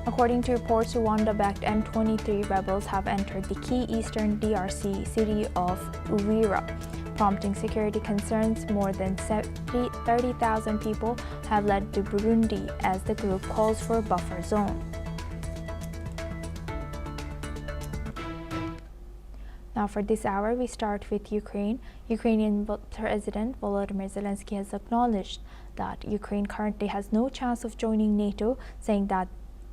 According to reports, Rwanda-backed M23 rebels have entered the key eastern DRC city of Uvira, prompting security concerns. More than 30,000 people have fled to Burundi as the group calls for a buffer zone. Now for this hour, we start with Ukraine. Ukrainian President Volodymyr Zelensky has acknowledged that Ukraine currently has no chance of joining NATO, saying that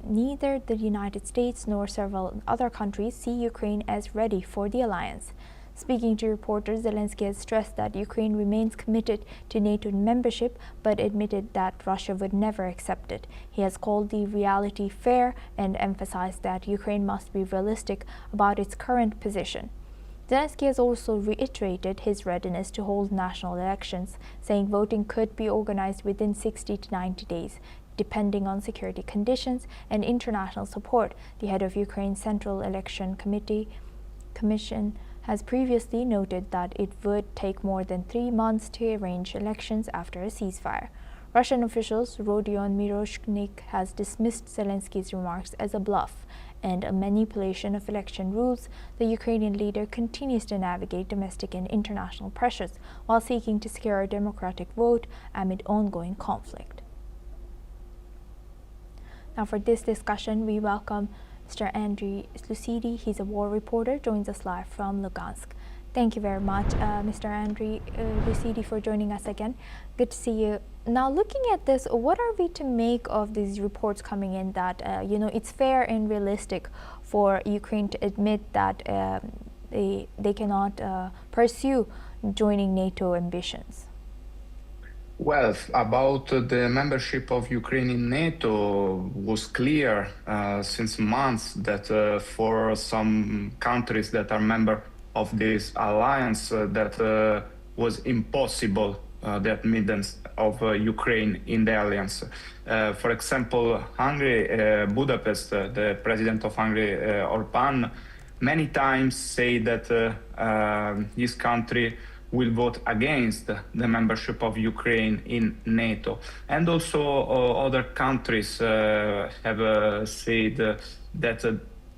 neither the United States nor several other countries see Ukraine as ready for the alliance. Speaking to reporters, Zelensky has stressed that Ukraine remains committed to NATO membership, but admitted that Russia would never accept it. He has called the reality fair and emphasized that Ukraine must be realistic about its current position. Zelensky has also reiterated his readiness to hold national elections, saying voting could be organized within 60 to 90 days, depending on security conditions and international support. The head of Ukraine's Central Election Commission has previously noted that it would take more than 3 months to arrange elections after a ceasefire. Russian officials, Rodion Miroshnik, has dismissed Zelensky's remarks as a bluff and a manipulation of election rules. The Ukrainian leader continues to navigate domestic and international pressures while seeking to secure a democratic vote amid ongoing conflict. Now for this discussion, we welcome Mr. Andriy Lucidi. He's a war reporter, joins us live from Lugansk. Thank you very much, Mr. Andriy Lucidi, for joining us again. Good to see you. Now, looking at this, what are we to make of these reports coming in that, it's fair and realistic for Ukraine to admit that they cannot pursue joining NATO ambitions? Well, about the membership of Ukraine in NATO was clear since months that for some countries that are member of this alliance that was impossible the admittance of Ukraine in the alliance. For example, Hungary, Budapest, the president of Hungary, Orban, many times say that his country will vote against the membership of Ukraine in NATO. And also other countries have said that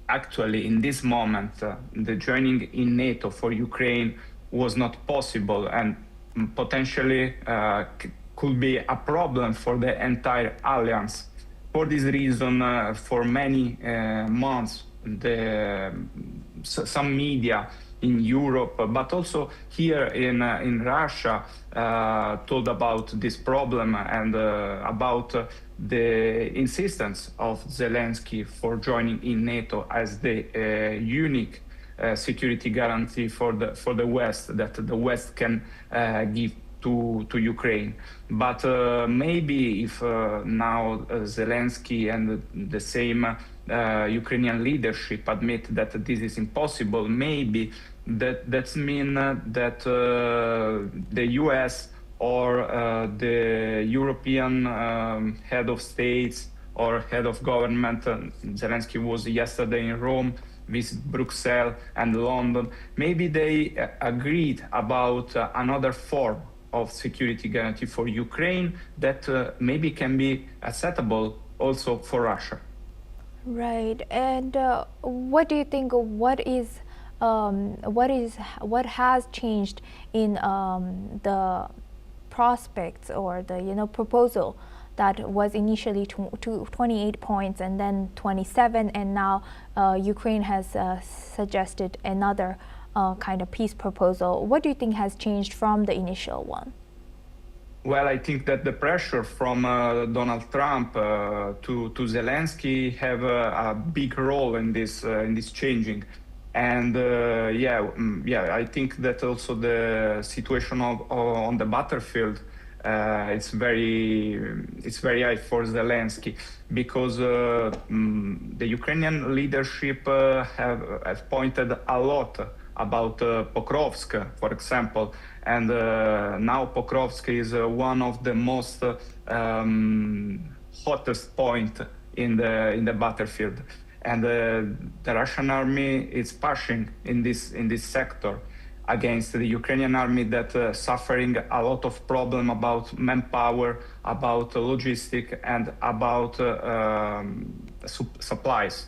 actually in this moment the joining in NATO for Ukraine was not possible and potentially could be a problem for the entire alliance. For this reason, for many months, some media in Europe, but also here in Russia, told about this problem and about the insistence of Zelensky for joining in NATO as the unique security guarantee for the West that the West can give to Ukraine. But maybe if now Zelensky and the same Ukrainian leadership admit that this is impossible, maybe that's mean that the US or the European head of states or head of government, Zelensky was yesterday in Rome, visit Brussels and London, maybe they agreed about another form of security guarantee for Ukraine that maybe can be acceptable also for Russia. Right. And what do you think? What has changed in the prospects or the proposal that was initially 28 points and then 27, and now Ukraine has suggested another kind of peace proposal. What do you think has changed from the initial one? Well, I think that the pressure from Donald Trump to Zelensky have a big role in this changing, and I think that also the situation on the battlefield it's very high for Zelensky because the Ukrainian leadership have pointed a lot about Pokrovsk, for example, and now Pokrovsk is one of the most hottest point in the battlefield, and the Russian army is pushing in this sector against the Ukrainian army that suffering a lot of problem about manpower, about logistic, and about supplies.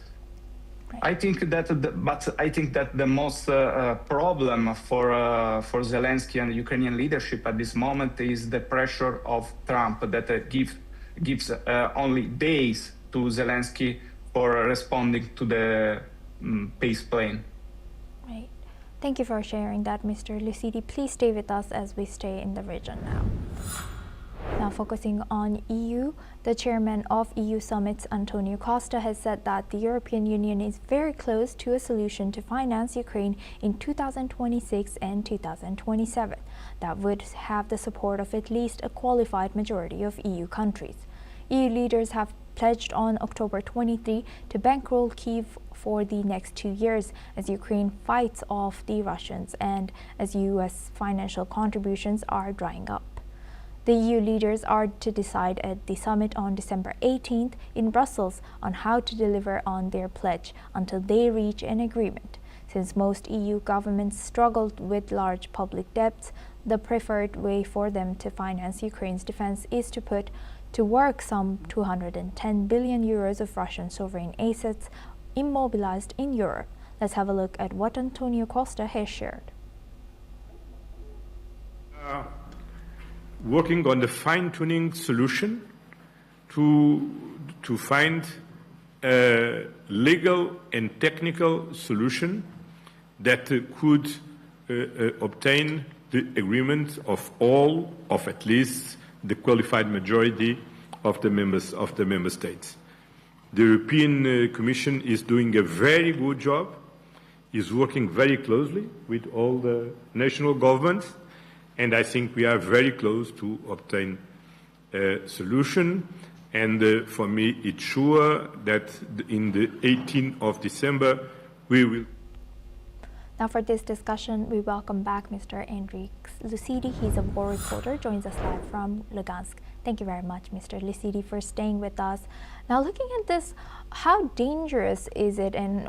Right. I think that the most problem for Zelensky and the Ukrainian leadership at this moment is the pressure of Trump that gives only days to Zelensky for responding to the peace plan. Right. Thank you for sharing that, Mr. Lucidi. Please stay with us as we stay in the region now. Now focusing on EU, the chairman of EU summits, Antonio Costa, has said that the European Union is very close to a solution to finance Ukraine in 2026 and 2027 that would have the support of at least a qualified majority of EU countries. EU leaders have pledged on October 23 to bankroll Kyiv for the next 2 years as Ukraine fights off the Russians and as US financial contributions are drying up. The EU leaders are to decide at the summit on December 18th in Brussels on how to deliver on their pledge until they reach an agreement. Since most EU governments struggled with large public debts, the preferred way for them to finance Ukraine's defense is to put to work some 210 billion euros of Russian sovereign assets immobilized in Europe. Let's have a look at what Antonio Costa has shared. Working on the fine-tuning solution to find a legal and technical solution that could obtain the agreement of all of at least the qualified majority of the member states. The European Commission is doing a very good job, is working very closely with all the national governments, and I think we are very close to obtain a solution. And for me, it's sure that in the 18th of December, we will. Now for this discussion, we welcome back Mr. Enrique Lucidi. He's a war reporter, joins us live from Lugansk. Thank you very much, Mr. Lucidi, for staying with us. Now looking at this, how dangerous is it and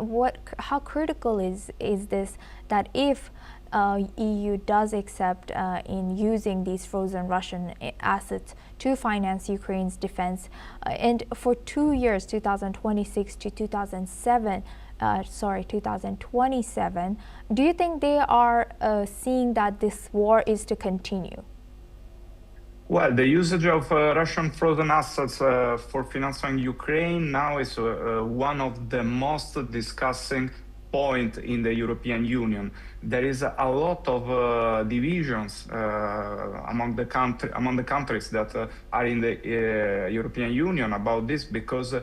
how critical is this that if EU does accept in using these frozen Russian assets to finance Ukraine's defense, and for 2 years, 2026 to 2027, 2027, do you think they are seeing that this war is to continue? Well, the usage of Russian frozen assets for financing Ukraine now is one of the most discussing point in the European Union. There is a lot of divisions among the countries that are in the European Union about this, because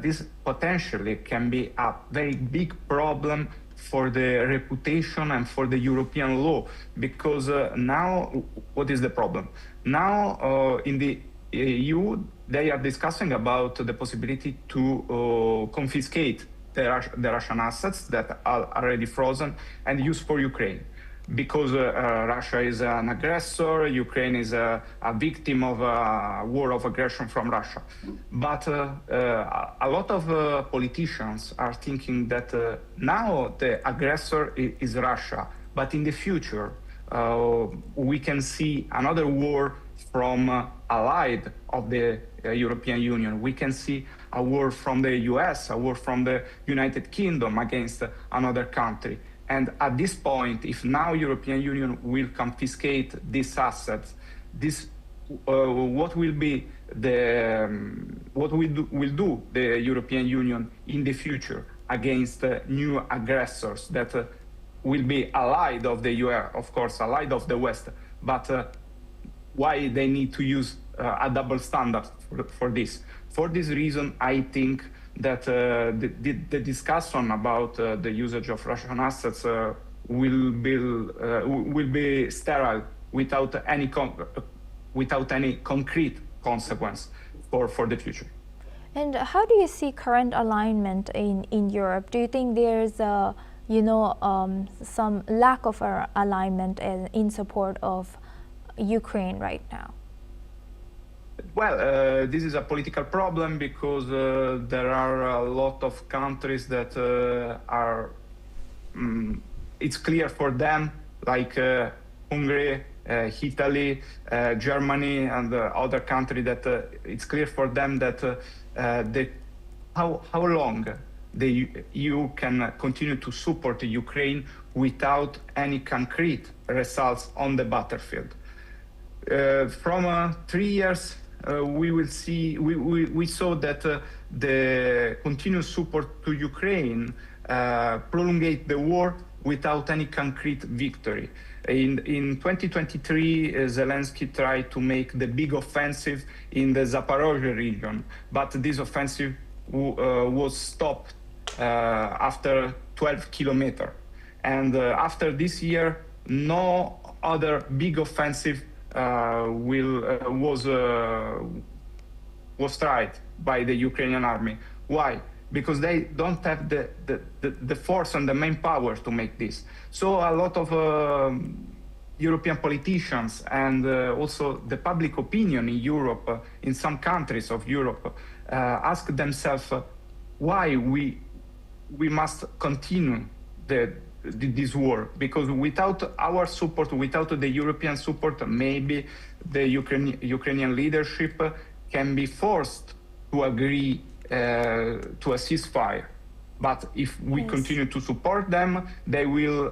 this potentially can be a very big problem for the reputation and for the European law. Because now, what is the problem? Now, in the EU, they are discussing about the possibility to confiscate the Russian assets that are already frozen and used for Ukraine. Because Russia is an aggressor, Ukraine is a victim of a war of aggression from Russia. But a lot of politicians are thinking that now the aggressor is Russia, but in the future we can see another war from allied of the European Union. We can see a war from the US, a war from the United Kingdom against another country. And at this point, if now European Union will confiscate these assets, what will be what will do the European Union in the future against new aggressors that will be allied of the US, of course, allied of the West, but why they need to use a double standard for this? For this reason, I think that the discussion about the usage of Russian assets will be sterile without any concrete consequence for the future. And how do you see current alignment in Europe? Do you think there's some lack of alignment in support of Ukraine right now? Well, this is a political problem because there are a lot of countries that are, it's clear for them, like Hungary, Italy, Germany, and other countries, that it's clear for them that how long the EU can continue to support Ukraine without any concrete results on the battlefield. From 3 years, we saw that the continuous support to Ukraine prolonged the war without any concrete victory. In 2023, Zelensky tried to make the big offensive in the Zaporozhye region, but this offensive was stopped after 12 kilometers. And after this year, no other big offensive was tried by the Ukrainian army. Why? Because they don't have the force and the manpower to make this. So a lot of European politicians and also the public opinion in Europe, in some countries of Europe, ask themselves why we must continue this war, because without our support, without the European support, maybe the Ukrainian leadership can be forced to agree to a ceasefire. But if we continue to support them, they will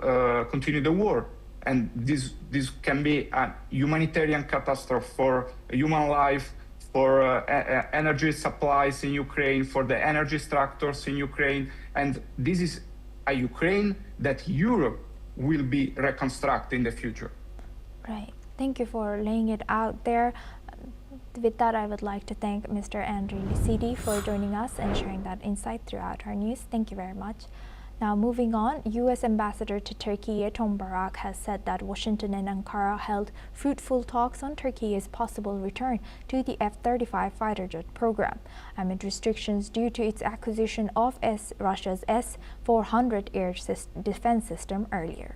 continue the war. And this can be a humanitarian catastrophe for human life, for energy supplies in Ukraine, for the energy structures in Ukraine. And this is a Ukraine that Europe will be reconstructed in the future. Right. Thank you for laying it out there. With that, I would like to thank Mr. Andriy Lisidi for joining us and sharing that insight throughout our news. Thank you very much. Now, moving on, U.S. Ambassador to Turkey Tom Barak has said that Washington and Ankara held fruitful talks on Turkey's possible return to the F-35 fighter jet program, amid restrictions due to its acquisition of Russia's S-400 air defense system earlier.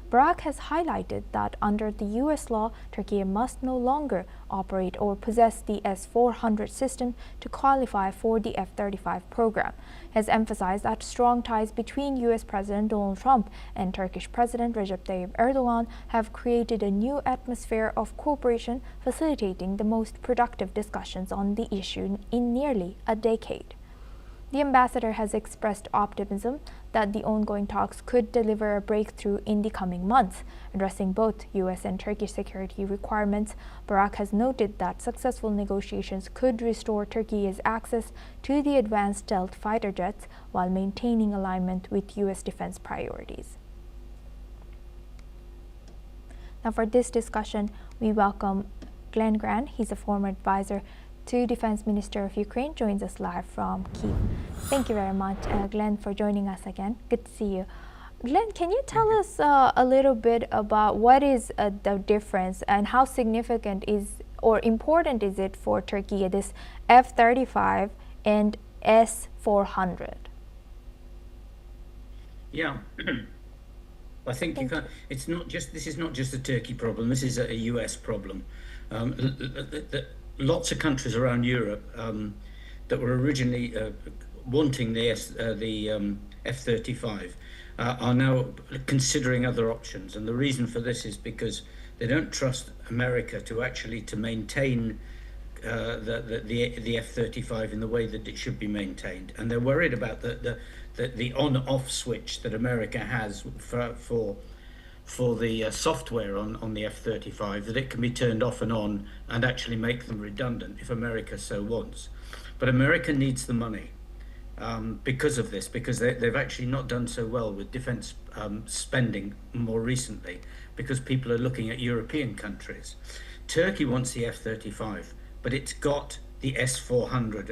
Barak has highlighted that under the U.S. law, Turkey must no longer operate or possess the S-400 system to qualify for the F-35 program. He has emphasized that strong ties between U.S. President Donald Trump and Turkish President Recep Tayyip Erdogan have created a new atmosphere of cooperation, facilitating the most productive discussions on the issue in nearly a decade. The ambassador has expressed optimism that the ongoing talks could deliver a breakthrough in the coming months. Addressing both U.S. and Turkish security requirements, Barak has noted that successful negotiations could restore Turkey's access to the advanced stealth fighter jets while maintaining alignment with U.S. defense priorities. Now, for this discussion, we welcome Glenn Grant. He's a former advisor to Defense Minister of Ukraine, joins us live from Kyiv. Thank you very much, Glenn, for joining us again. Good to see you. Glenn, can you tell us a little bit about what is the difference and how significant is or important is it for Turkey, this F-35 and S-400? Yeah, I think it's not just, this is not just a Turkey problem, this is a US problem. Lots of countries around Europe that were originally wanting the F-35 are now considering other options, and the reason for this is because they don't trust America to maintain the F-35 in the way that it should be maintained, and they're worried about the on-off switch that America has for the software on the F-35, that it can be turned off and on and actually make them redundant if America so wants. But America needs the money because of this, because they've actually not done so well with defense spending more recently, because people are looking at European countries. Turkey wants the F-35, but it's got the S-400,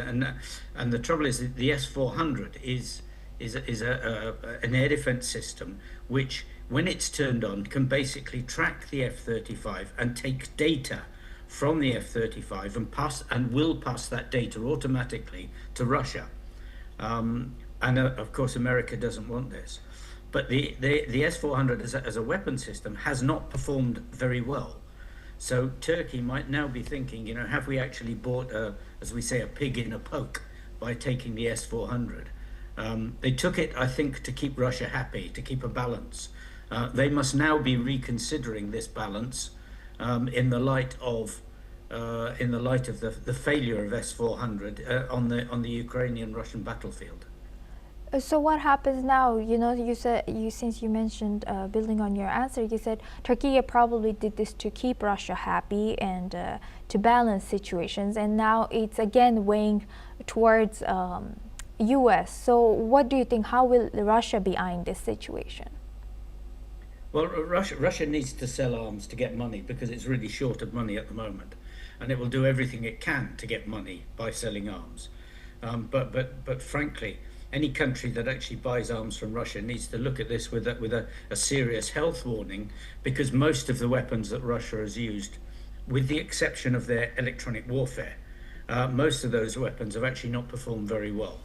and the trouble is that the S-400 is an air defense system which, when it's turned on, can basically track the F-35 and take data from the F-35 and will pass that data automatically to Russia. And of course, America doesn't want this. But the S-400 as a weapon system has not performed very well. So Turkey might now be thinking, have we actually bought, as we say, a pig in a poke by taking the S-400? They took it, I think, to keep Russia happy, to keep a balance. They must now be reconsidering this balance in the light of in the light of the failure of S-400 on the Ukrainian-Russian battlefield. So what happens now? You know, since you mentioned building on your answer, you said Turkey probably did this to keep Russia happy and to balance situations, and now it's again weighing towards U.S. So what do you think? How will Russia be eyeing this situation? Well, Russia needs to sell arms to get money because it's really short of money at the moment, and it will do everything it can to get money by selling arms. But frankly, any country that actually buys arms from Russia needs to look at this with a serious health warning, because most of the weapons that Russia has used, with the exception of their electronic warfare, most of those weapons have actually not performed very well.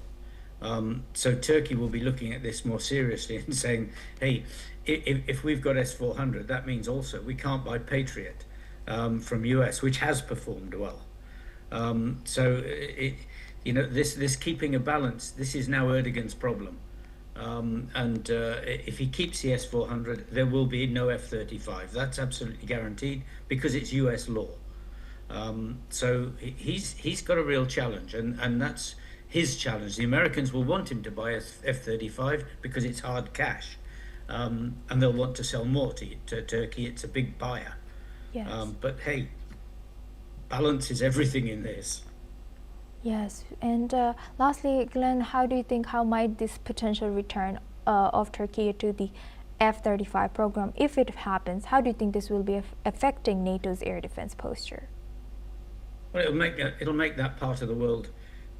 So Turkey will be looking at this more seriously and saying, hey, if we've got S-400, that means also we can't buy Patriot from US, which has performed well. This keeping a balance, this is now Erdogan's problem. If he keeps the S-400, there will be no F-35. That's absolutely guaranteed because it's US law. So he's got a real challenge, and that's his challenge. The Americans will want him to buy F-35 because it's hard cash, and they'll want to sell more to Turkey. It's a big buyer. Yes. But hey, balance is everything in this. Yes, and lastly, Glenn, how might this potential return of Turkey to the F-35 program, if it happens, how do you think this will be affecting NATO's air defense posture? Well, it'll make that part of the world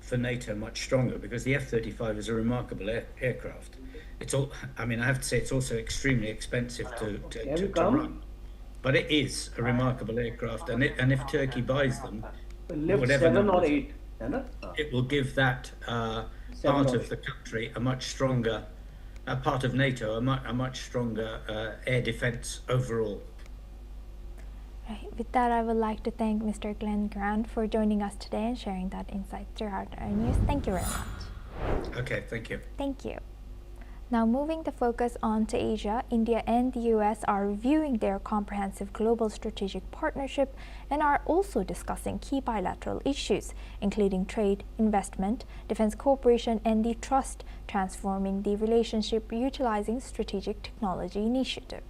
for NATO much stronger, because the F-35 is a remarkable aircraft. I have to say, it's also extremely expensive to run, but it is a remarkable aircraft, and if Turkey buys them, whatever 7 or numbers, 8. it will give that part of the country a much stronger, part of NATO, a much stronger air defense overall. Right. With that, I would like to thank Mr. Glenn Grant for joining us today and sharing that insight throughout our news. Thank you very much. Okay, thank you. Thank you. Now, moving the focus on to Asia, India and the US are reviewing their comprehensive global strategic partnership and are also discussing key bilateral issues, including trade, investment, defense cooperation, and the trust transforming the relationship utilizing strategic technology initiative.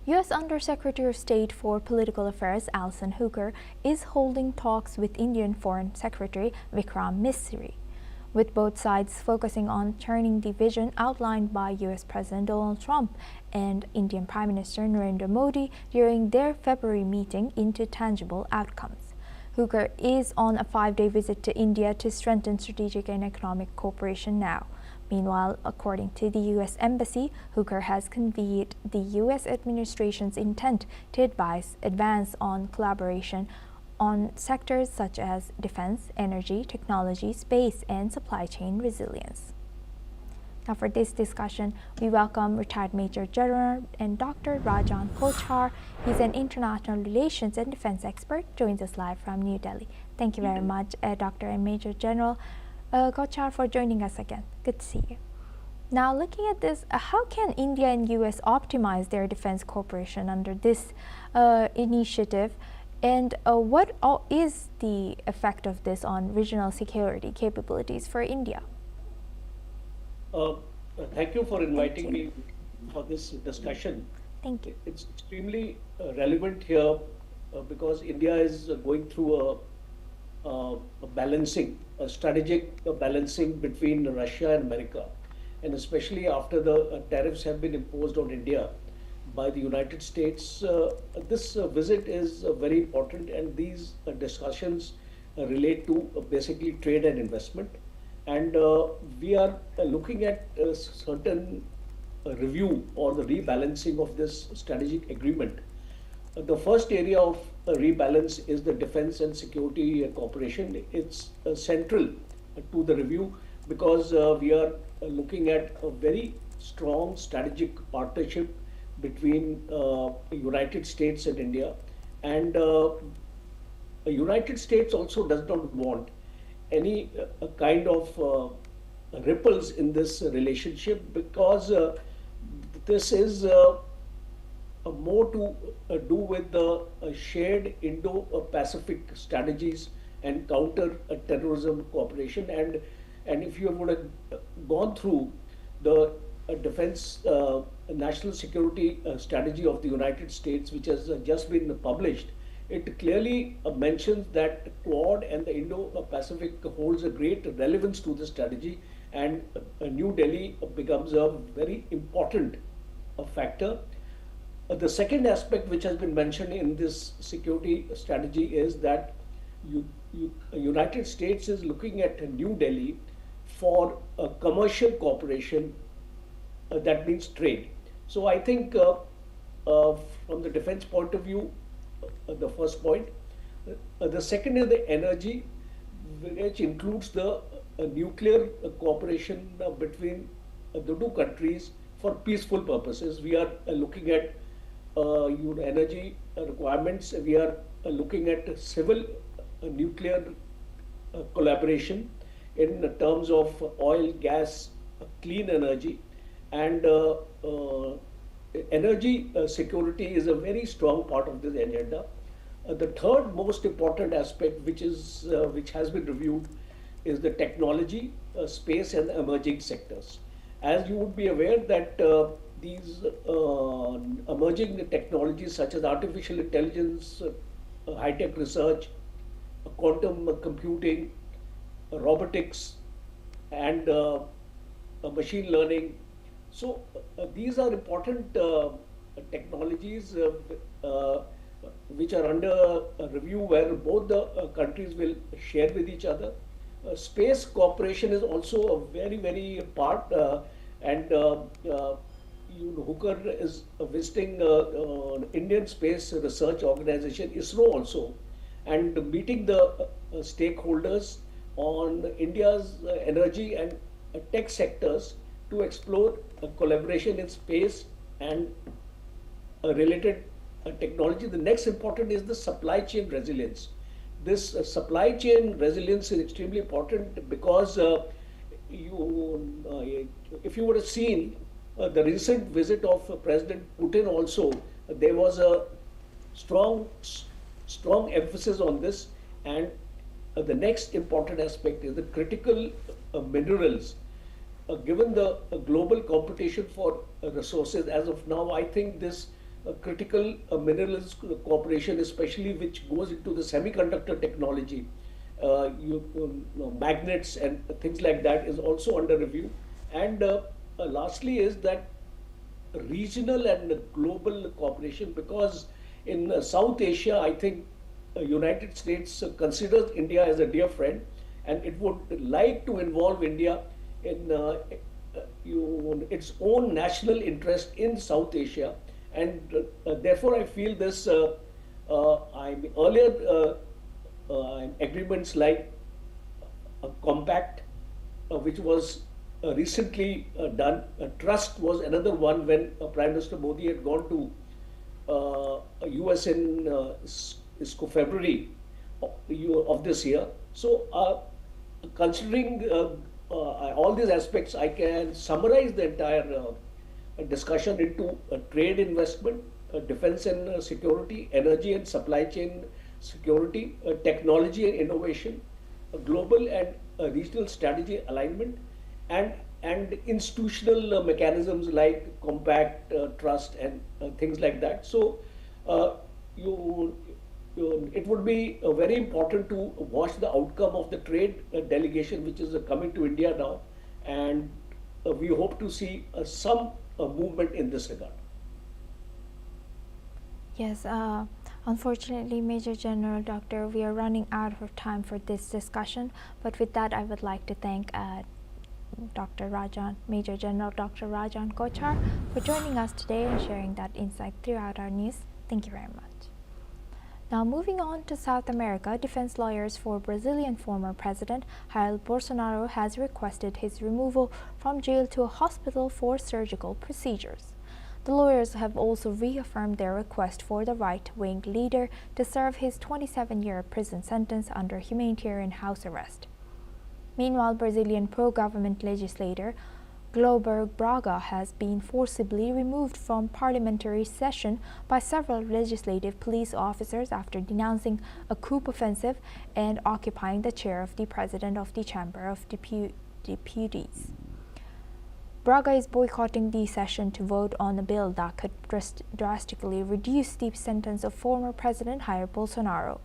U.S. Undersecretary of State for Political Affairs Alison Hooker is holding talks with Indian Foreign Secretary Vikram Misri, with both sides focusing on turning the vision outlined by U.S. President Donald Trump and Indian Prime Minister Narendra Modi during their February meeting into tangible outcomes. Hooker is on a 5-day visit to India to strengthen strategic and economic cooperation now. Meanwhile, according to the U.S. Embassy, Hooker has conveyed the U.S. administration's intent to advance on collaboration on sectors such as defense, energy, technology, space, and supply chain resilience. Now, for this discussion, we welcome retired Major General and Dr. Rajan Kochhar. He's an international relations and defense expert, joins us live from New Delhi. Thank you very much, Dr. and Major General Kochhar, for joining us again. Good to see you. Now, looking at this, how can India and US optimize their defense cooperation under this initiative, and what is the effect of this on regional security capabilities for India? Thank you for inviting me for this discussion. Thank you. It's extremely relevant here because India is going through a strategic balancing between Russia and America, and especially after the tariffs have been imposed on India by the United States. This visit is very important, and these discussions relate to basically trade and investment. And we are looking at a certain review or the rebalancing of this strategic agreement. The first area of rebalance is the defense and security cooperation. It's central to the review because we are looking at a very strong strategic partnership between United States and India. And the United States also does not want any kind of ripples in this relationship because this is a more to do with the shared Indo-Pacific strategies and counter-terrorism cooperation. And if you would have gone through the defense national security strategy of the United States, which has just been published, it clearly mentions that Quad and the Indo-Pacific holds a great relevance to the strategy, and New Delhi becomes a very important factor. The second aspect which has been mentioned in this security strategy is that United States is looking at New Delhi for commercial cooperation, that means trade. So I think from the defense point of view, the first point. The second is the energy, which includes the nuclear cooperation between the two countries for peaceful purposes. We are looking at energy requirements. We are looking at civil nuclear collaboration in terms of oil, gas, clean energy, and energy security is a very strong part of this agenda. The third most important aspect, which has been reviewed, is the technology, space, and emerging sectors. As you would be aware that these emerging technologies such as artificial intelligence, high-tech research, quantum computing, robotics, and machine learning. So these are important technologies which are under review, where both the countries will share with each other. Space cooperation is also a very, very part, and Hooker is visiting Indian Space Research Organization, ISRO also, and meeting the stakeholders on India's energy and tech sectors to explore collaboration in space and related technology. The next important is the supply chain resilience. This supply chain resilience is extremely important because if you would have seen the recent visit of President Putin also, there was a strong emphasis on this. And the next important aspect is the critical minerals. Given the global competition for resources as of now, I think this critical minerals cooperation, especially which goes into the semiconductor technology, magnets and things like that, is also under review. And lastly is that regional and global cooperation, because in South Asia, I think United States considers India as a dear friend, and it would like to involve India in its own national interest in South Asia. And therefore, I feel this earlier agreements like a compact, which was recently done. Trust was another one when Prime Minister Modi had gone to US in February of this year. So, considering all these aspects, I can summarize the entire discussion into trade investment, defense and security, energy and supply chain security, technology and innovation, global and regional strategy alignment, and institutional mechanisms like compact, trust, and things like that. So it would be very important to watch the outcome of the trade delegation which is coming to India now, and we hope to see some movement in this regard. Yes, unfortunately, Major General Doctor, we are running out of time for this discussion, but with that I would like to thank Major General Dr. Rajan Kochhar for joining us today and sharing that insight throughout our news. Thank you very much. Now moving on to South America, defense lawyers for Brazilian former President Jair Bolsonaro has requested his removal from jail to a hospital for surgical procedures. The lawyers have also reaffirmed their request for the right-wing leader to serve his 27-year prison sentence under humanitarian house arrest. Meanwhile, Brazilian pro-government legislator Glober Braga has been forcibly removed from parliamentary session by several legislative police officers after denouncing a coup offensive and occupying the chair of the President of the Chamber of Deputies. Braga is boycotting the session to vote on a bill that could drastically reduce the sentence of former President Jair Bolsonaro,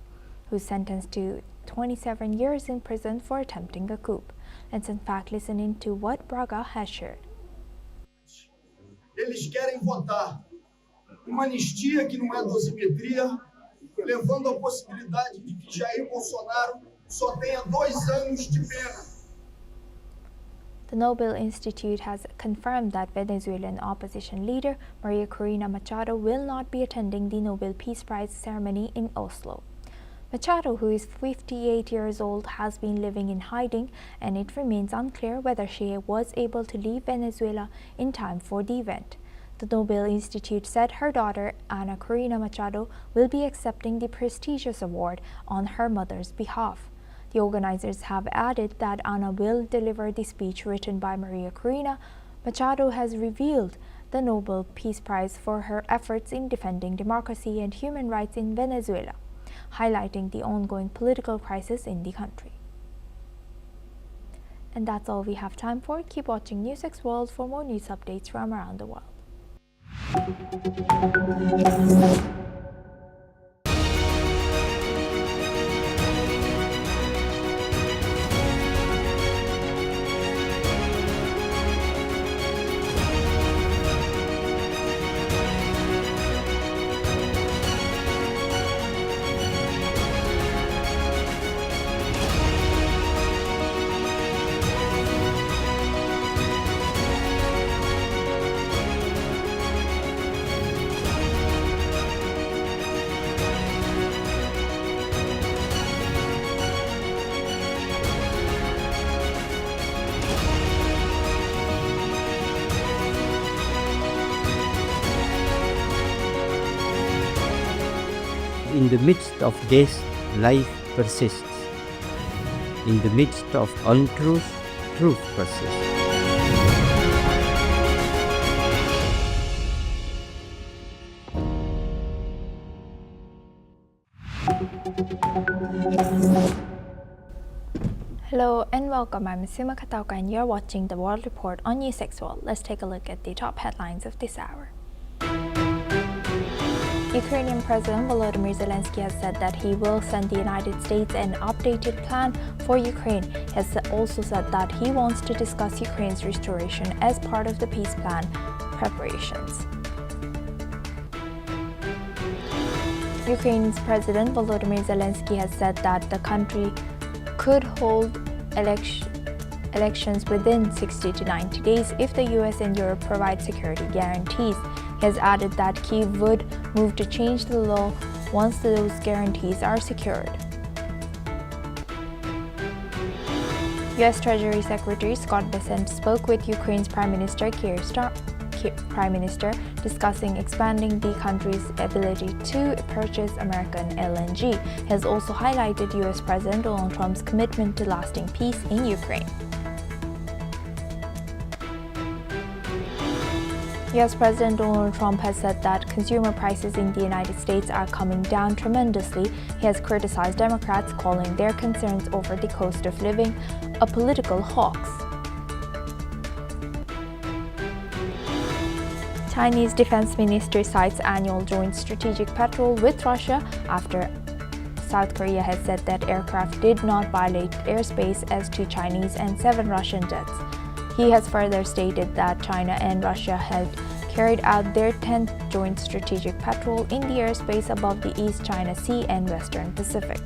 who is sentenced to 27 years in prison for attempting a coup. Let's in fact listen into what Braga has shared. Eles querem votar uma anistia que não é dosimetria, levando a possibilidade de que Jair Bolsonaro só tenha 2 anos de pena. The Nobel Institute has confirmed that Venezuelan opposition leader Maria Corina Machado will not be attending the Nobel Peace Prize ceremony in Oslo. Machado, who is 58 years old, has been living in hiding, and it remains unclear whether she was able to leave Venezuela in time for the event. The Nobel Institute said her daughter, Ana Corina Machado, will be accepting the prestigious award on her mother's behalf. The organizers have added that Ana will deliver the speech written by Maria Corina. Machado has revealed the Nobel Peace Prize for her efforts in defending democracy and human rights in Venezuela, highlighting the ongoing political crisis in the country. And that's all we have time for. Keep watching NewsX World for more news updates from around the world. In the midst of this, life persists. In the midst of untruth, truth persists. Hello and welcome. I'm Sima Katauka and you're watching the World Report on NewsX World. Let's take a look at the top headlines of this hour. Ukrainian President Volodymyr Zelensky has said that he will send the United States an updated plan for Ukraine. He has also said that he wants to discuss Ukraine's restoration as part of the peace plan preparations. Ukraine's President Volodymyr Zelensky has said that the country could hold elections within 60 to 90 days if the US and Europe provide security guarantees. He has added that Kyiv would move to change the law once those guarantees are secured. US Treasury Secretary Scott Bessent spoke with Ukraine's Prime Minister discussing expanding the country's ability to purchase American LNG. He has also highlighted US President Donald Trump's commitment to lasting peace in Ukraine. US President Donald Trump has said that consumer prices in the United States are coming down tremendously. He has criticized Democrats, calling their concerns over the cost of living a political hoax. Chinese Defense Ministry cites annual joint strategic patrol with Russia after South Korea has said that aircraft did not violate airspace as to Chinese and 7 Russian jets. He has further stated that China and Russia had carried out their 10th joint strategic patrol in the airspace above the East China Sea and Western Pacific.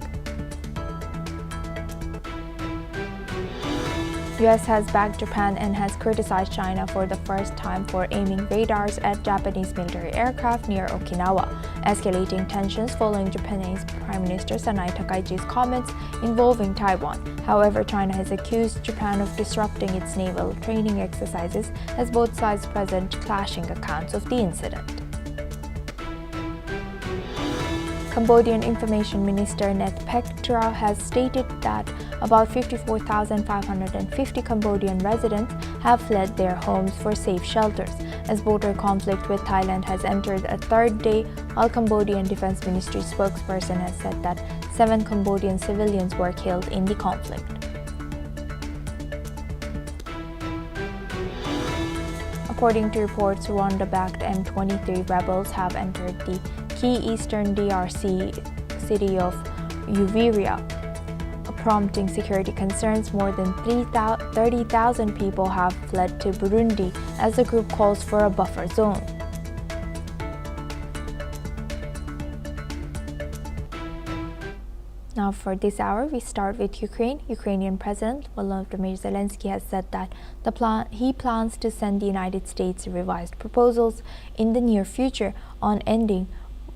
US has backed Japan and has criticized China for the first time for aiming radars at Japanese military aircraft near Okinawa, escalating tensions following Japanese Prime Minister Sanai Takaichi's comments involving Taiwan. However, China has accused Japan of disrupting its naval training exercises as both sides present clashing accounts of the incident. Cambodian Information Minister Net Pektra has stated that about 54,550 Cambodian residents have fled their homes for safe shelters, as border conflict with Thailand has entered a third day, while Cambodian Defense Ministry spokesperson has said that 7 Cambodian civilians were killed in the conflict. According to reports, Rwanda-backed M23 rebels have entered the key eastern DRC city of Uvira, prompting security concerns. More than 30,000 people have fled to Burundi as the group calls for a buffer zone. Now for this hour, we start with Ukraine. Ukrainian President Volodymyr Zelensky has said that he plans to send the United States revised proposals in the near future on ending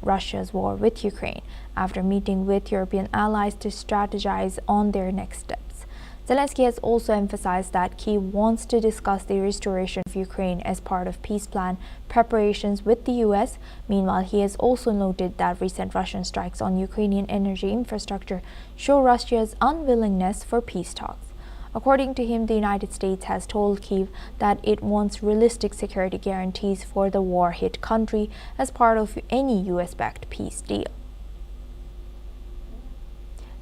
Russia's war with Ukraine, after meeting with European allies to strategize on their next steps. Zelensky has also emphasized that Kyiv wants to discuss the restoration of Ukraine as part of peace plan preparations with the US. Meanwhile, he has also noted that recent Russian strikes on Ukrainian energy infrastructure show Russia's unwillingness for peace talks. According to him, the United States has told Kyiv that it wants realistic security guarantees for the war-hit country as part of any US-backed peace deal.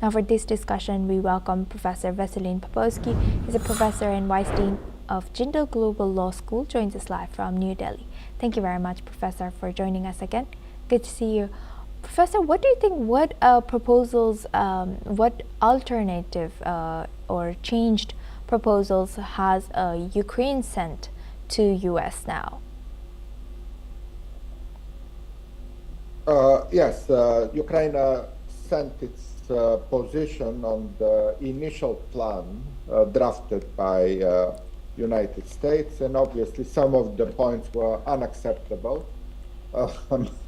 Now for this discussion, we welcome Professor Vasilin Popovsky. He's a professor and vice dean of Jindal Global Law School, joins us live from New Delhi. Thank you very much, Professor, for joining us again. Good to see you. Professor, what do you think, what proposals, what alternative or changed proposals has Ukraine sent to US now? Yes, Ukraine sent its position on the initial plan drafted by United States, and obviously some of the points were unacceptable.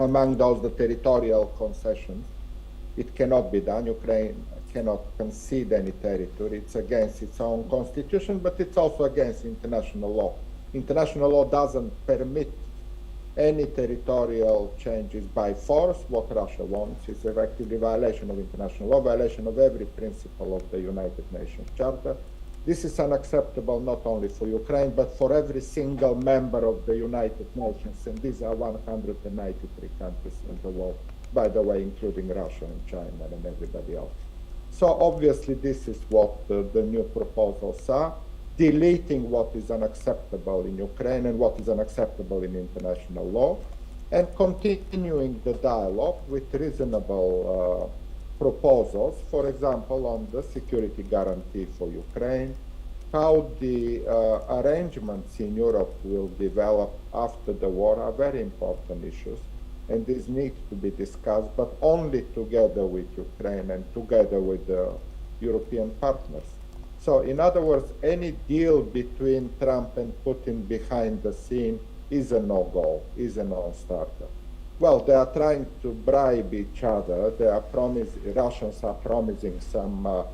Among those, the territorial concessions. It cannot be done. Ukraine cannot concede any territory. It's against its own constitution, but it's also against international law. International law doesn't permit any territorial changes by force. What Russia wants is effectively violation of international law, violation of every principle of the United Nations Charter. This is unacceptable not only for Ukraine, but for every single member of the United Nations, and these are 193 countries in the world, by the way, including Russia and China and everybody else. So obviously this is what the new proposals are, deleting what is unacceptable in Ukraine and what is unacceptable in international law, and continuing the dialogue with reasonable proposals, for example, on the security guarantee for Ukraine, how the arrangements in Europe will develop after the war are very important issues, and these need to be discussed, but only together with Ukraine and together with the European partners. So in other words, any deal between Trump and Putin behind the scene is a no-go, is a non-starter. Well, they are trying to bribe each other. Russians are promising some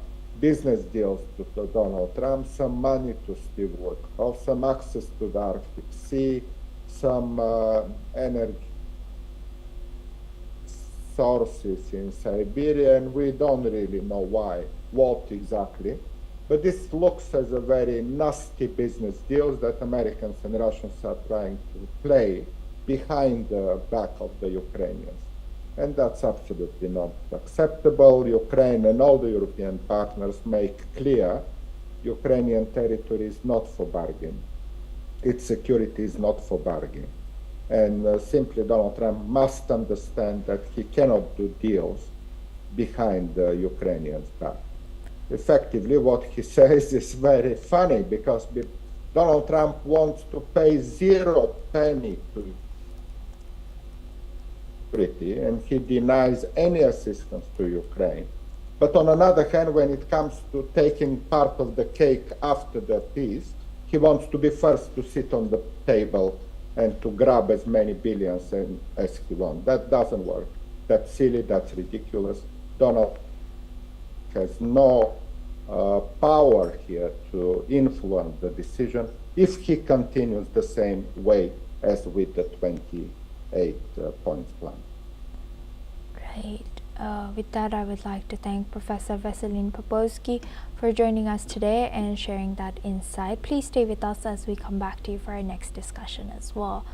business deals to Donald Trump, some money to Steve Witkoff, some access to the Arctic Sea, some energy sources in Siberia, and we don't really know why, what exactly. But this looks as a very nasty business deal that Americans and Russians are trying to play behind the back of the Ukrainians. And that's absolutely not acceptable. Ukraine and all the European partners make clear Ukrainian territory is not for bargain. Its security is not for bargain. And simply Donald Trump must understand that he cannot do deals behind the Ukrainians' back. Effectively, what he says is very funny, because Donald Trump wants to pay 0 penny to Ukraine, and he denies any assistance to Ukraine. But on another hand, when it comes to taking part of the cake after the peace, he wants to be first to sit on the table and to grab as many billions as he wants. That doesn't work. That's silly, that's ridiculous. Donald has no power here to influence the decision if he continues the same way as with the 28 points plan. Right. With that, I would like to thank Professor Veselin Popovsky for joining us today and sharing that insight. Please stay with us as we come back to you for our next discussion as well.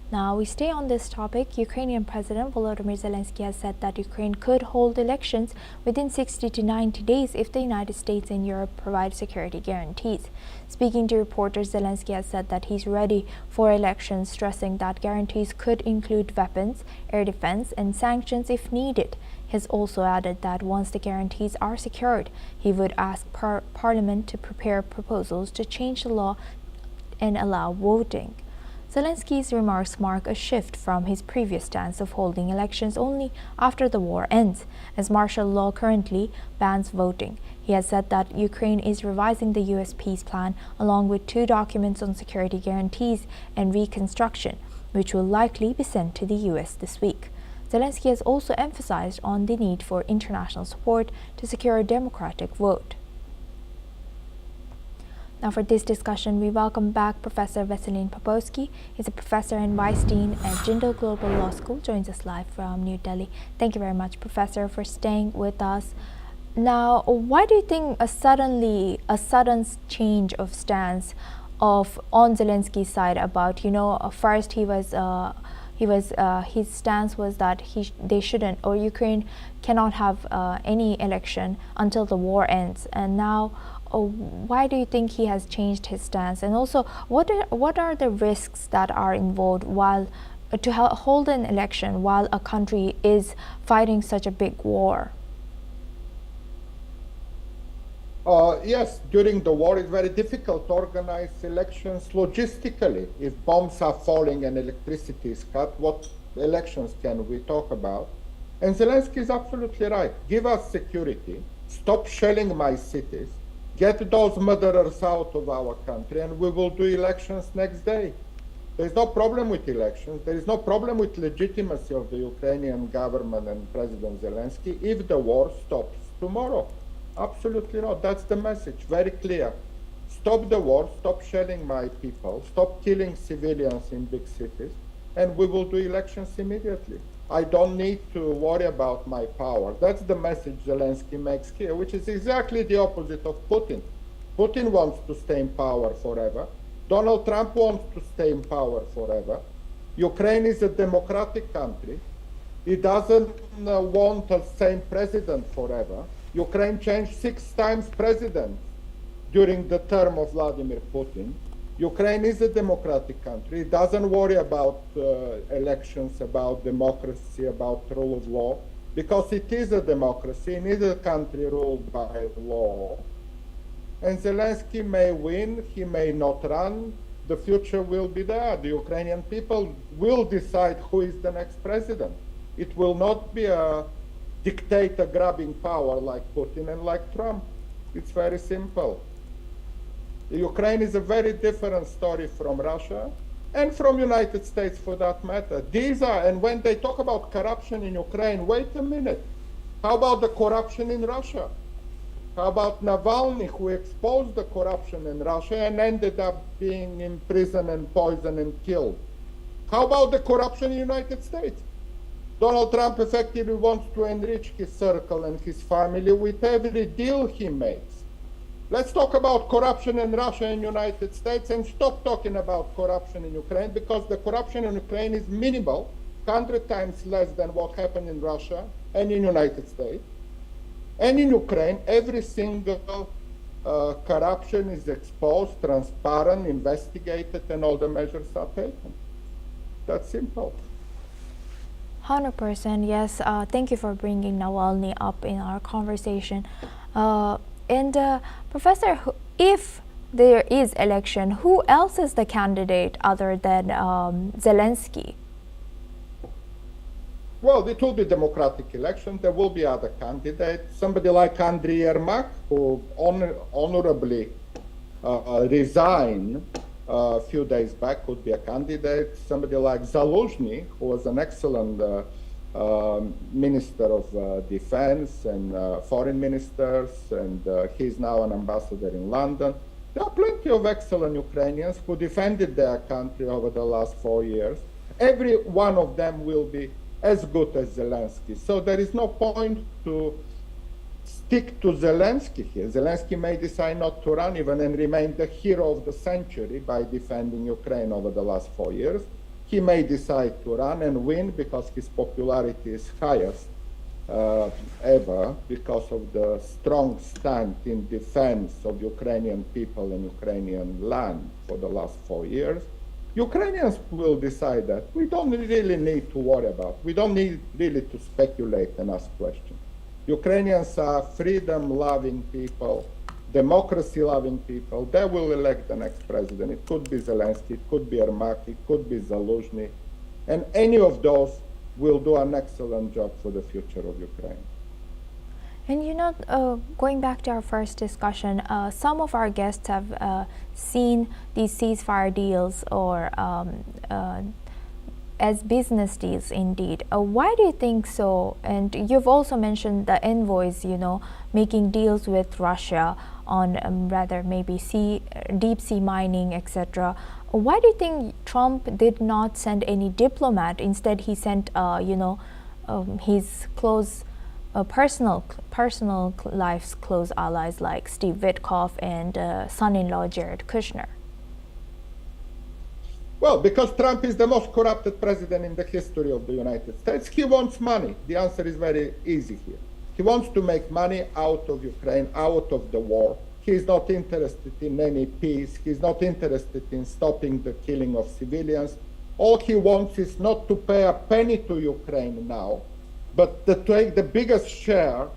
Now, we stay on this topic. Ukrainian President Volodymyr Zelensky has said that Ukraine could hold elections within 60 to 90 days if the United States and Europe provide security guarantees. Speaking to reporters, Zelensky has said that he's ready for elections, stressing that guarantees could include weapons, air defense, and sanctions if needed. He has also added that once the guarantees are secured, he would ask Parliament to prepare proposals to change the law and allow voting. Zelensky's remarks mark a shift from his previous stance of holding elections only after the war ends, as martial law currently bans voting. He has said that Ukraine is revising the U.S. peace plan along with 2 documents on security guarantees and reconstruction, which will likely be sent to the U.S. this week. Zelensky has also emphasized on the need for international support to secure a democratic vote. Now, for this discussion, we welcome back Professor Veselin Popovsky. He's a professor and vice dean at Jindal Global Law School, joins us live from New Delhi. Thank you very much, Professor, for staying with us. Now, why do you think a sudden change of stance on Zelensky's side about, first his stance was that they shouldn't, or Ukraine cannot have any election until the war ends, and now why do you think he has changed his stance? And also, what are the risks that are involved while to hold an election while a country is fighting such a big war? Yes, during the war it's very difficult to organize elections logistically. If bombs are falling and electricity is cut, what elections can we talk about? And Zelensky is absolutely right. Give us security, stop shelling my cities, get those murderers out of our country, and we will do elections next day. There is no problem with elections. There is no problem with legitimacy of the Ukrainian government and President Zelensky if the war stops tomorrow. Absolutely not. That's the message, very clear. Stop the war, stop shelling my people, stop killing civilians in big cities, and we will do elections immediately. I don't need to worry about my power. That's the message Zelensky makes here, which is exactly the opposite of Putin. Putin wants to stay in power forever. Donald Trump wants to stay in power forever. Ukraine is a democratic country. It doesn't want the same president forever. Ukraine changed 6 times president during the term of Vladimir Putin. Ukraine is a democratic country. It doesn't worry about elections, about democracy, about rule of law, because it is a democracy. It is a country ruled by law. And Zelensky may win, he may not run. The future will be there. The Ukrainian people will decide who is the next president. It will not be a dictator grabbing power like Putin and like Trump. It's very simple. Ukraine is a very different story from Russia and from United States for that matter. And when they talk about corruption in Ukraine, wait a minute. How about the corruption in Russia? How about Navalny, who exposed the corruption in Russia and ended up being in prison and poisoned and killed? How about the corruption in the United States? Donald Trump effectively wants to enrich his circle and his family with every deal he makes. Let's talk about corruption in Russia and United States and stop talking about corruption in Ukraine, because the corruption in Ukraine is minimal, 100 times less than what happened in Russia and in United States. And in Ukraine, every single corruption is exposed, transparent, investigated, and all the measures are taken. That's simple. 100%, yes. Thank you for bringing Navalny up in our conversation. Professor, if there is election, who else is the candidate other than Zelensky? Well, it will be democratic election. There will be other candidates. Somebody like Andriy Yermak, who honorably resigned a few days back, could be a candidate. Somebody like Zaluzhny, who was an excellent Minister of Defense and Foreign Ministers, and he's now an ambassador in London. There are plenty of excellent Ukrainians who defended their country over the last 4 years. Every one of them will be as good as Zelensky. So there is no point to stick to Zelensky here. Zelensky may decide not to run even and remain the hero of the century by defending Ukraine over the last 4 years. He may decide to run and win because his popularity is highest ever because of the strong stand in defense of Ukrainian people and Ukrainian land for the last 4 years. Ukrainians will decide that. We don't really need to worry about it. We don't need really to speculate and ask questions. Ukrainians are freedom-loving people, democracy-loving people. They will elect the next president. It could be Zelensky, it could be Ermak, it could be Zaluzhny, and any of those will do an excellent job for the future of Ukraine. And going back to our first discussion, some of our guests have seen these ceasefire deals or as business deals indeed. Why do you think so? And you've also mentioned the envoys, making deals with Russia on rather maybe deep sea mining, etc. Why do you think Trump did not send any diplomat? Instead, he sent, his close, personal life's close allies like Steve Witkoff and son-in-law Jared Kushner? Well, because Trump is the most corrupted president in the history of the United States. He wants money. The answer is very easy here. He wants to make money out of Ukraine, out of the war. He's not interested in any peace. He's not interested in stopping the killing of civilians. All he wants is not to pay a penny to Ukraine now, but to take the biggest share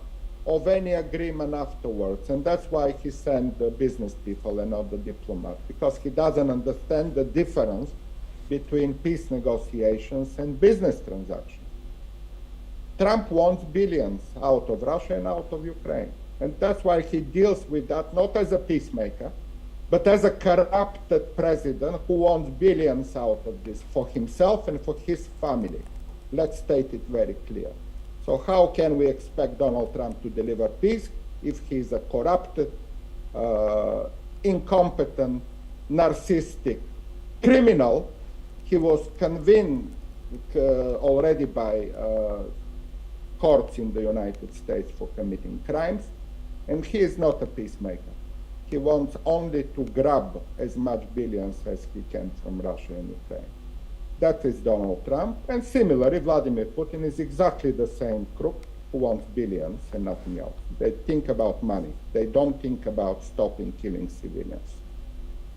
of any agreement afterwards. And that's why he sent the business people and not the diplomat, because he doesn't understand the difference between peace negotiations and business transactions. Trump wants billions out of Russia and out of Ukraine. And that's why he deals with that not as a peacemaker, but as a corrupted president who wants billions out of this for himself and for his family. Let's state it very clear. So how can we expect Donald Trump to deliver peace if he's a corrupted, incompetent, narcissistic criminal? He was convicted already by courts in the United States for committing crimes, and he is not a peacemaker. He wants only to grab as much billions as he can from Russia and Ukraine. That is Donald Trump, and similarly, Vladimir Putin is exactly the same crook who wants billions and nothing else. They think about money. They don't think about stopping killing civilians.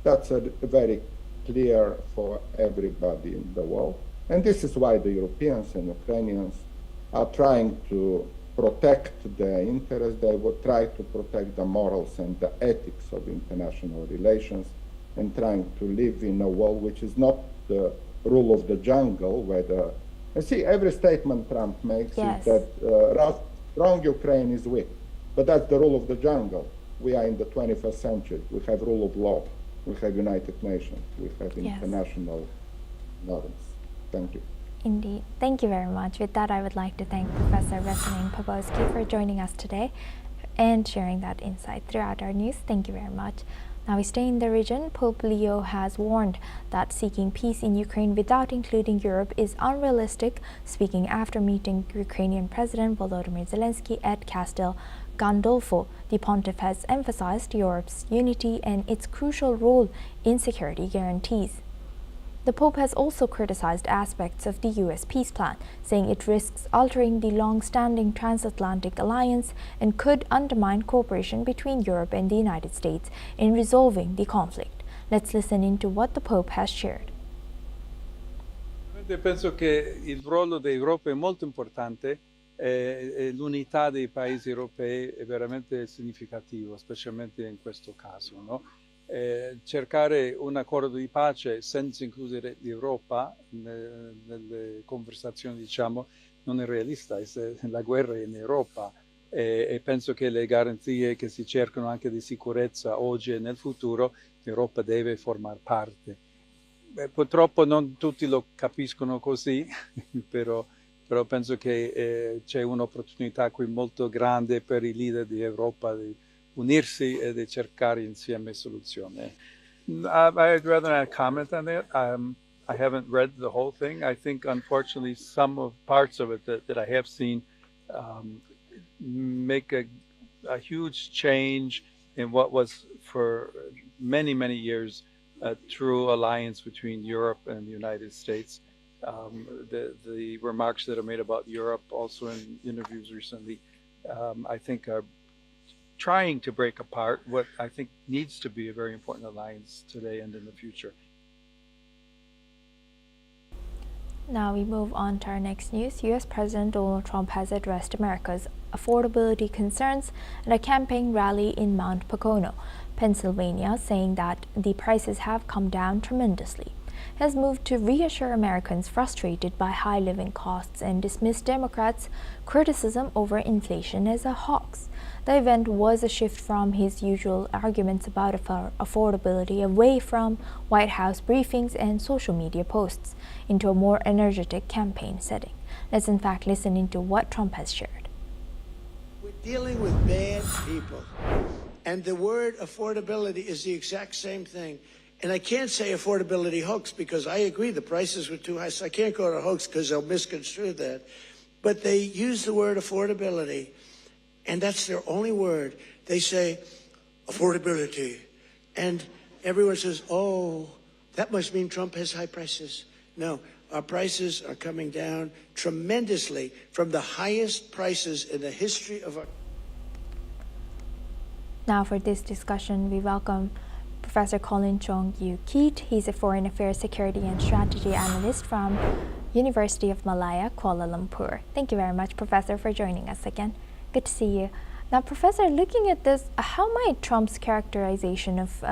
That's very clear for everybody in the world. And this is why the Europeans and Ukrainians are trying to protect their interests. They will try to protect the morals and the ethics of international relations and trying to live in a world which is not the rule of the jungle, every statement Trump makes is that strong Ukraine is weak, but that's the rule of the jungle. We are in the 21st century. We have rule of law. We have United Nations. We have international norms. Thank you. Indeed. Thank you very much. With that, I would like to thank Professor Veselin Popovsky for joining us today and sharing that insight throughout our news. Thank you very much. Now we stay in the region. Pope Leo has warned that seeking peace in Ukraine without including Europe is unrealistic, speaking after meeting Ukrainian President Volodymyr Zelensky at Castel Gandolfo. The pontiff has emphasized Europe's unity and its crucial role in security guarantees. The Pope has also criticized aspects of the U.S. peace plan, saying it risks altering the long-standing transatlantic alliance and could undermine cooperation between Europe and the United States in resolving the conflict. Let's listen into what the Pope has shared. Penso che il ruolo dell'Europa è molto importante e l'unità dei paesi europei è veramente significativo, specialmente in questo caso, no? Cercare un accordo di pace senza includere l'Europa nelle conversazioni, diciamo, non è realista. La guerra è in Europa e penso che le garanzie che si cercano anche di sicurezza oggi e nel futuro, l'Europa deve formare parte. Purtroppo non tutti lo capiscono così, però penso che c'è un'opportunità qui molto grande per i leader di Europa di unirsi e di cercare insieme soluzioni. I'd rather not comment on that. I haven't read the whole thing. I think, unfortunately, some of parts of it that I have seen make a huge change in what was for many, many years a true alliance between Europe and the United States. The remarks that are made about Europe also in interviews recently, I think are trying to break apart what I think needs to be a very important alliance today and in the future. Now we move on to our next news. U.S. President Donald Trump has addressed America's affordability concerns at a campaign rally in Mount Pocono, Pennsylvania, saying that the prices have come down tremendously. He has moved to reassure Americans frustrated by high living costs and dismissed Democrats' criticism over inflation as a hoax. The event was a shift from his usual arguments about affordability away from White House briefings and social media posts into a more energetic campaign setting. Let's in fact listen into what Trump has shared. We're dealing with bad people, and the word affordability is the exact same thing. And I can't say affordability hoax because I agree the prices were too high, so I can't call it a hoax because they'll misconstrue that. But they use the word affordability, and that's their only word. They say affordability, and everyone says, oh, that must mean Trump has high prices. No, our prices are coming down tremendously from the highest prices in the history of our... Now for this discussion, we welcome Professor Colin Chong-Yu-Keat. He's a Foreign Affairs, Security and Strategy Analyst from University of Malaya, Kuala Lumpur. Thank you very much, Professor, for joining us again. Good to see you. Now, Professor, looking at this, how might Trump's characterization of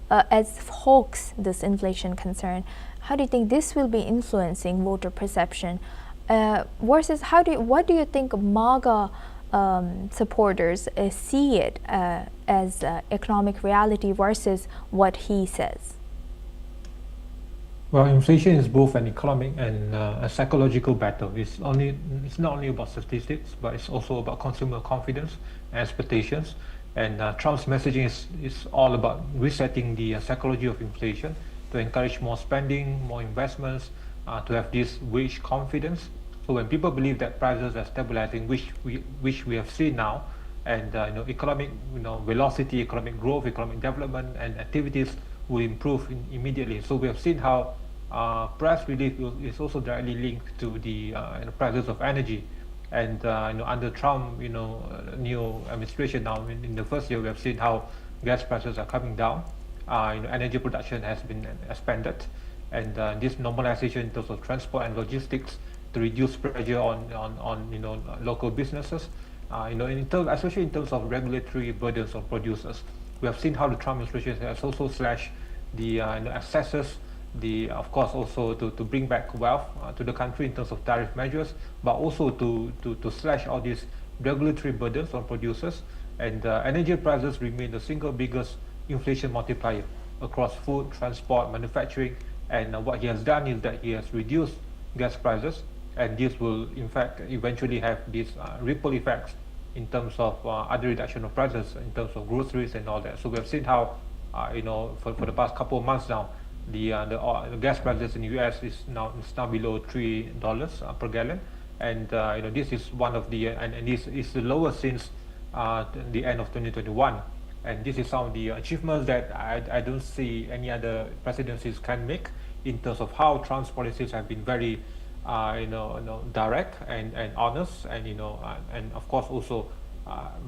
as hoax this inflation concern, how do you think this will be influencing voter perception? Versus, what do you think MAGA supporters see it as economic reality versus what he says? Well, inflation is both an economic and a psychological battle. It's not only about statistics, but it's also about consumer confidence and expectations. And Trump's messaging is all about resetting the psychology of inflation to encourage more spending, more investments, to have this wage confidence. So when people believe that prices are stabilizing, which we have seen now, and economic velocity, economic growth, economic development, and activities will improve immediately. So we have seen how price relief is also directly linked to the prices of energy. And under Trump, new administration now in the first year, we have seen how gas prices are coming down. Energy production has been expanded, and this normalization in terms of transport and logistics to reduce pressure on local businesses. Especially in terms of regulatory burdens on producers, we have seen how the Trump administration has also slashed the accesses. Of course, also to bring back wealth to the country in terms of tariff measures, but also to slash all these regulatory burdens on producers. And energy prices remain the single biggest inflation multiplier across food, transport, manufacturing. And what he has done is that he has reduced gas prices, and this will in fact eventually have these ripple effects in terms of other reduction of prices in terms of groceries and all that. So we have seen how for the past couple of months now, the gas prices in the US is now below $3 per gallon, and this is one of the and this is the lowest since the end of 2021. And this is some of the achievements that I don't see any other presidencies can make in terms of how Trump's policies have been very direct and honest, and and of course also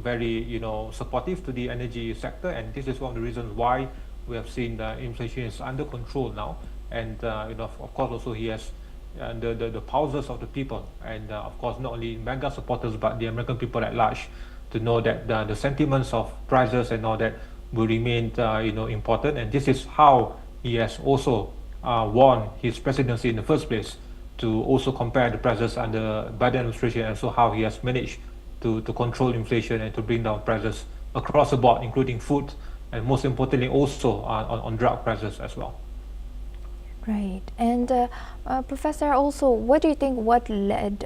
very supportive to the energy sector. And this is one of the reasons why we have seen the inflation is under control now. And of course also he has the pulses of the people, and of course not only MAGA supporters but the American people at large, to know that the sentiments of prices and all that will remain important. And this is how he has also won his presidency in the first place, to also compare the prices under Biden administration, and so how he has managed to control inflation and to bring down prices across the board, including food, and most importantly also on drug prices as well. Right. And Professor, also, what do you think, what led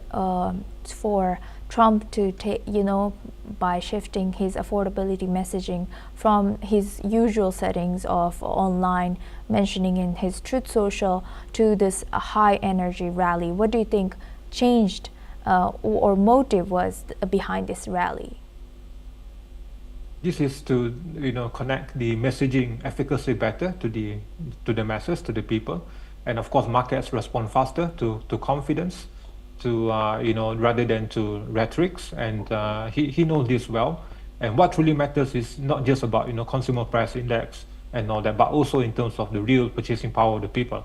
for Trump to take, by shifting his affordability messaging from his usual settings of online mentioning in his Truth Social to this high energy rally? What do you think changed or motive was behind this rally? This is to connect the messaging efficacy better to the masses, to the people, and of course markets respond faster to confidence, to rather than to rhetorics, and he knows this well. And what really matters is not just about consumer price index and all that, but also in terms of the real purchasing power of the people,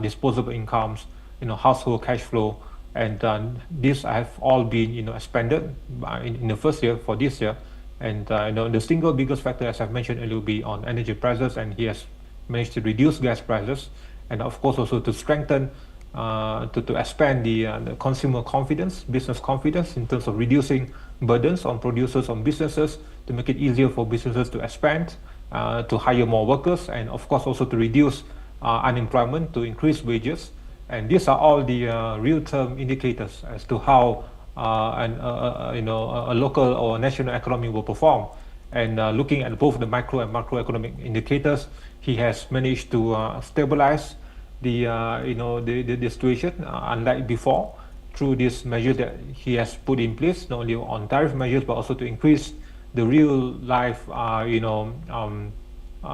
disposable incomes, household cash flow, and these have all been expanded in the first year for this year. And the single biggest factor, as I've mentioned earlier, will be on energy prices, and he has managed to reduce gas prices, and of course also to strengthen, to expand the consumer confidence, business confidence, in terms of reducing burdens on producers, on businesses, to make it easier for businesses to expand, to hire more workers, and of course also to reduce unemployment, to increase wages. And these are all the real-term indicators as to how a local or national economy will perform. And looking at both the micro and macroeconomic indicators, he has managed to stabilize the situation, unlike before, through this measure that he has put in place, not only on tariff measures but also to increase the real life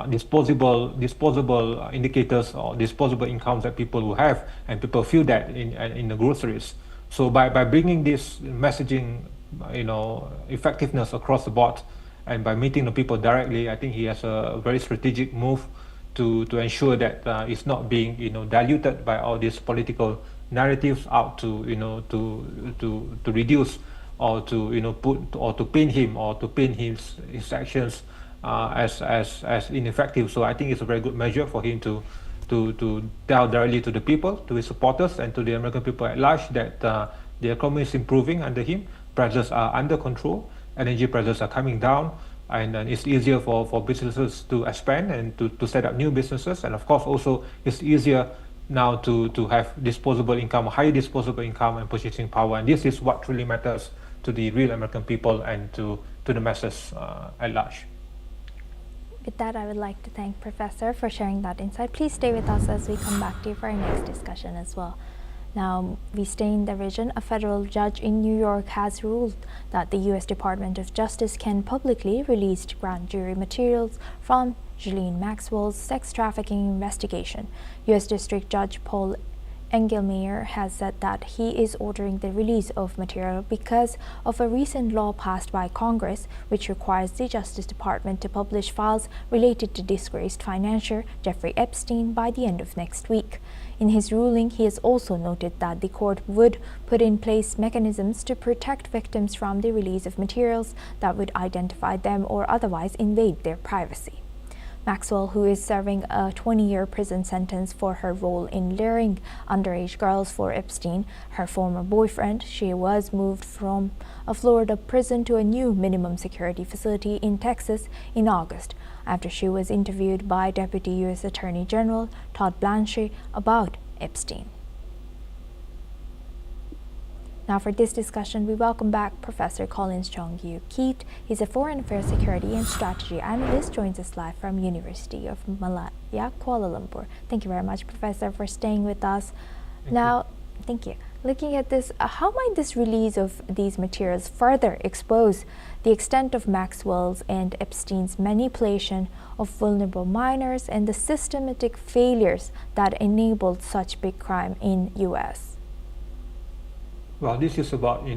disposable indicators or disposable incomes that people will have, and people feel that in the groceries. So by bringing this messaging, effectiveness across the board, and by meeting the people directly, I think he has a very strategic move to ensure that it's not being diluted by all these political narratives out to reduce or to put or to paint him or to paint his actions as ineffective. So I think it's a very good measure for him to tell directly to the people, to his supporters, and to the American people at large that the economy is improving under him. Prices are under control, energy prices are coming down, and it's easier for businesses to expand and to set up new businesses. And of course also it's easier now to have disposable income, higher disposable income and purchasing power. And this is what really matters to the real American people and to the masses at large. With that, I would like to thank Professor for sharing that insight. Please stay with us as we come back to you for our next discussion as well. Now, we stay in the region. A federal judge in New York has ruled that the U.S. Department of Justice can publicly release grand jury materials from Ghislaine Maxwell's sex trafficking investigation. U.S. District Judge Paul Engelmeyer has said that he is ordering the release of material because of a recent law passed by Congress which requires the Justice Department to publish files related to disgraced financier Jeffrey Epstein by the end of next week. In his ruling, he has also noted that the court would put in place mechanisms to protect victims from the release of materials that would identify them or otherwise invade their privacy. Maxwell, who is serving a 20-year prison sentence for her role in luring underage girls for Epstein, her former boyfriend, she was moved from a Florida prison to a new minimum security facility in Texas in August, after she was interviewed by Deputy U.S. Attorney General Todd Blanche about Epstein. Now for this discussion, we welcome back Professor Collins Chong-Yu Keat. He's a Foreign Affairs Security and Strategy Analyst, joins us live from University of Malaya, Kuala Lumpur. Thank you very much, Professor, for staying with us. Thank you. Looking at this, how might this release of these materials further expose the extent of Maxwell's and Epstein's manipulation of vulnerable minors and the systematic failures that enabled such big crime in U.S.? Well, this is about,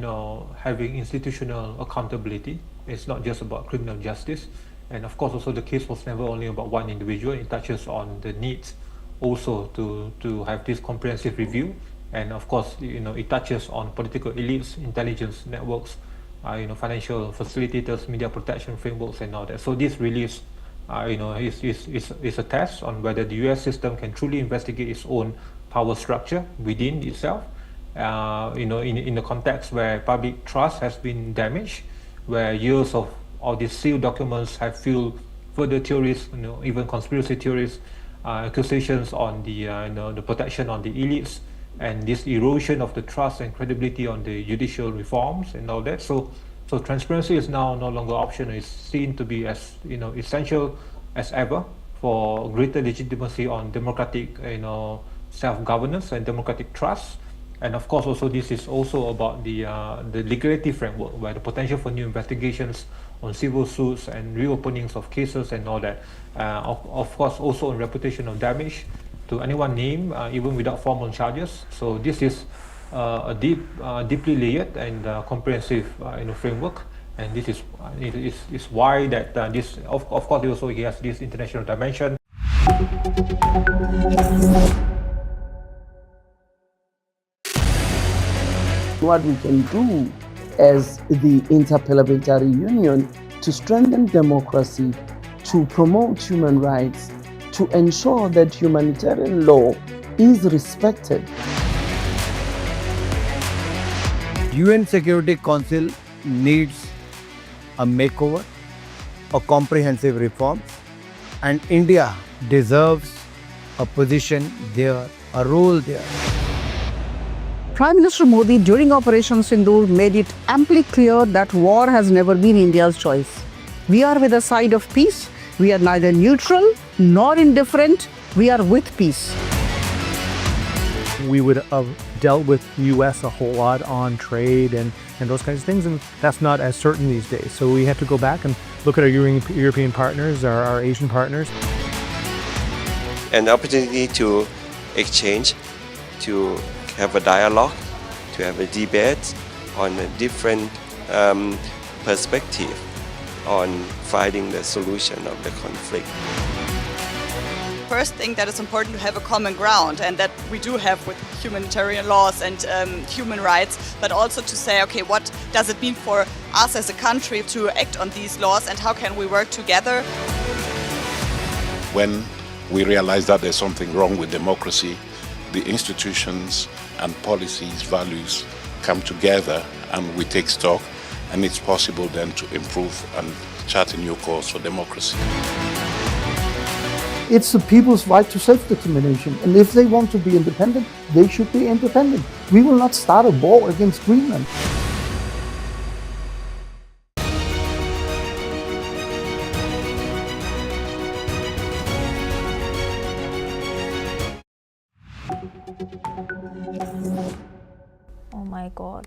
having institutional accountability. It's not just about criminal justice. And of course, also the case was never only about one individual. It touches on the needs also to have this comprehensive review. And of course, it touches on political elites, intelligence networks, financial facilitators, media protection frameworks and all that. So this release, is a test on whether the US system can truly investigate its own power structure within itself. In the context where public trust has been damaged, where years of all these sealed documents have fueled further theories, even conspiracy theories, accusations on the the protection on the elites and this erosion of the trust and credibility on the judicial reforms and all that. So transparency is now no longer optional. It's seen to be as essential as ever for greater legitimacy on democratic self-governance and democratic trust. And of course, also this is also about the legality framework, where the potential for new investigations on civil suits and reopenings of cases and all that. Of course, also on reputational damage to anyone named, even without formal charges. So this is a deeply layered and comprehensive framework. And this is why that this of course also has this international dimension. What we can do as the Interparliamentary Union to strengthen democracy, to promote human rights, to ensure that humanitarian law is respected. UN Security Council needs a makeover, a comprehensive reform, and India deserves a position there, a role there. Prime Minister Modi during Operation Sindoor made it amply clear that war has never been India's choice. We are with the side of peace. We are neither neutral nor indifferent. We are with peace. We would have dealt with the US a whole lot on trade and those kinds of things, and that's not as certain these days. So we have to go back and look at our European partners, our Asian partners. An opportunity to exchange, to have a dialogue, to have a debate on a different perspective on finding the solution of the conflict. First thing that is important to have a common ground, and that we do have with humanitarian laws and human rights, but also to say, okay, what does it mean for us as a country to act on these laws and how can we work together? When we realize that there's something wrong with democracy, the institutions and policies, values come together and we take stock, and it's possible then to improve and chart a new course for democracy. It's the people's right to self-determination, and if they want to be independent, they should be independent. We will not start a war against Greenland. Oh my God.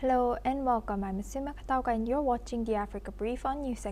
Hello and welcome. I'm Sima Katauka and you're watching the Africa Brief on NewsX.